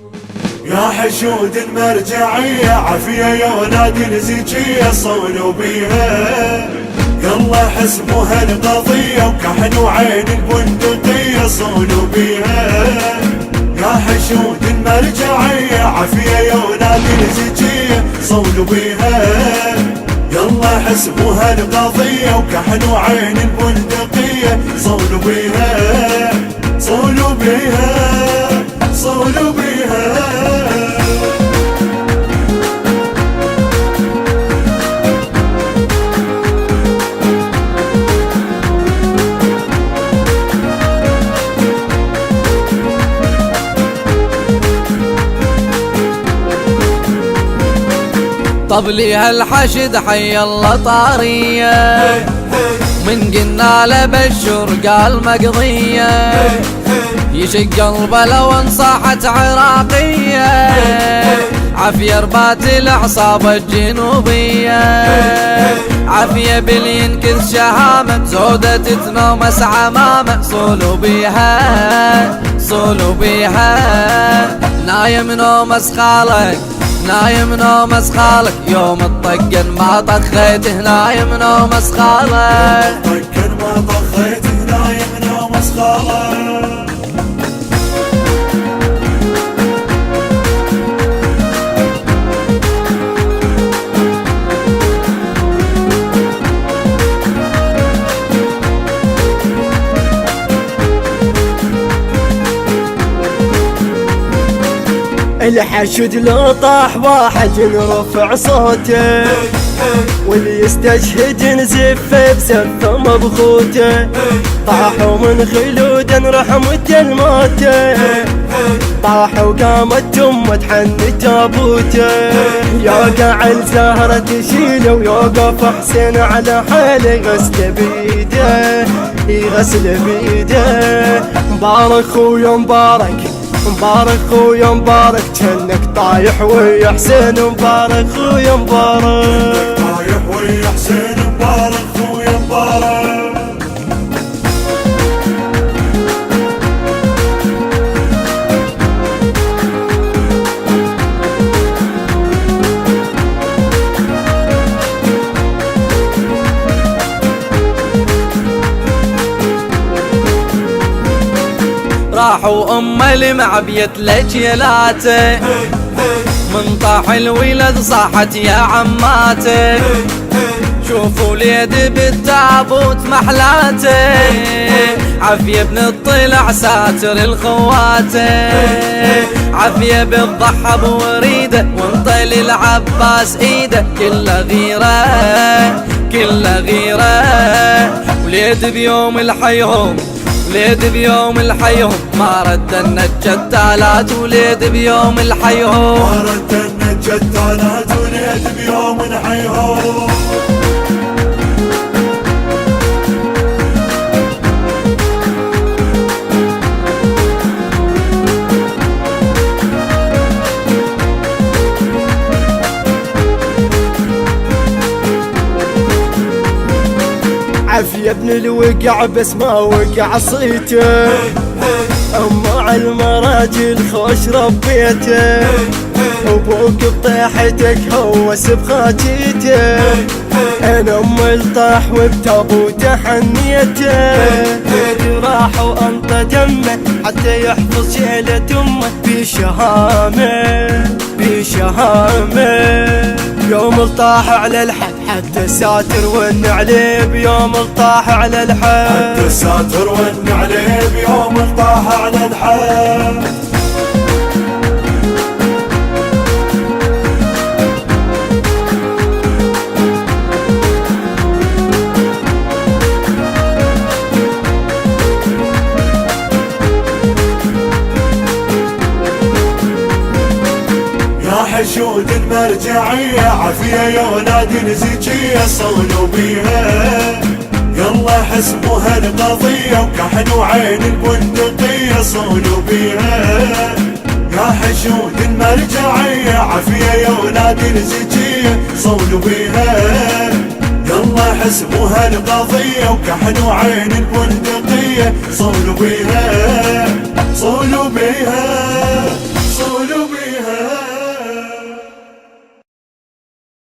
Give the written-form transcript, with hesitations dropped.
يا حشود المرجعية عافية يا ولاد الزكية صولوا بيها، يلا حسموها القضية وكحن وعين البندقية صولوا بيها. يا حشود المرجعية عافية يا ولاد الزكية صولوا بيها، يلا حسموها القضية وكحن وعين البندقية صولوا بيها، صولوا بيها، صولوا بيها. طب لي هالحشد حي الله طارية، من قلنا له بشر قال مقضية، يشق قلبه لو انصاحت عراقية، عافية ربات الأعصاب الجنوبية، عافية بالينكذ شهامة زودة تتنومس عمامة صولوا بيها، صولوا بيها. نايم نومس خالك، نايم نومس خالك يوم الطقن ما طخيته، نايم نومس خالك طقن ما طخيته، نايم نومس خالك. الحشد لو طاح واحد نرفع صوته، واللي يستشهد نزف بسفه مبخوته، طاحوا من خلود رحمة الموته، طاحوا قامت تمه تحن تابوته، يوقع الزهرة تشيله ويوقف حسين على حاله يغسل بيده، يغسل بيده. مبارك خويا مبارك، مبارك خويا مبارك، جنك طايح ويا حسين مبارك خويا مبارك، طايح ويا حسين مبارك خويا مبارك. راحوا اللي مع بيت لجيلاته، من طاح الولد صاحت يا عماته، شوفوا اليد بالتابوت محلاته، عافية بن الطلع ساتر الخواته، عافية بالضحى بوريده وانطل العباس ايده، كله غيره كله غيره. وليد بيوم الحيهم، وليد بيوم الحيهم ما رد النجتالات، وليد بيوم الحيهم ما رد النجتالات، وليد بيوم الحيهم. عافية ابن الوقع بس ما وقع صيته، أما المراجل خوش ربيته، أبوك بطيحتك هوس بخاتيته، أنا أم الطاح وبتابوته حنيته، راح وأنطى دمه حتى يحفظ شيلة أمه بشهامة بشهامة. يوم الطاح على الحد حتى الساتر ون عليه، بيوم الطاح على الحد حتى الساتر ون عليه، بيوم الطاح على الحد. حشود المرجعية عافية يا ولاد الزكية صولوا بيها، يلا حسموها القضية وكحن وعين البندقية صولوا بيها. يا حشود المرجعية عافية يا ولاد الزكية صولوا بيها، يلا حسموها القضية وكحن وعين البندقية صولوا بيها، صولوا بيها.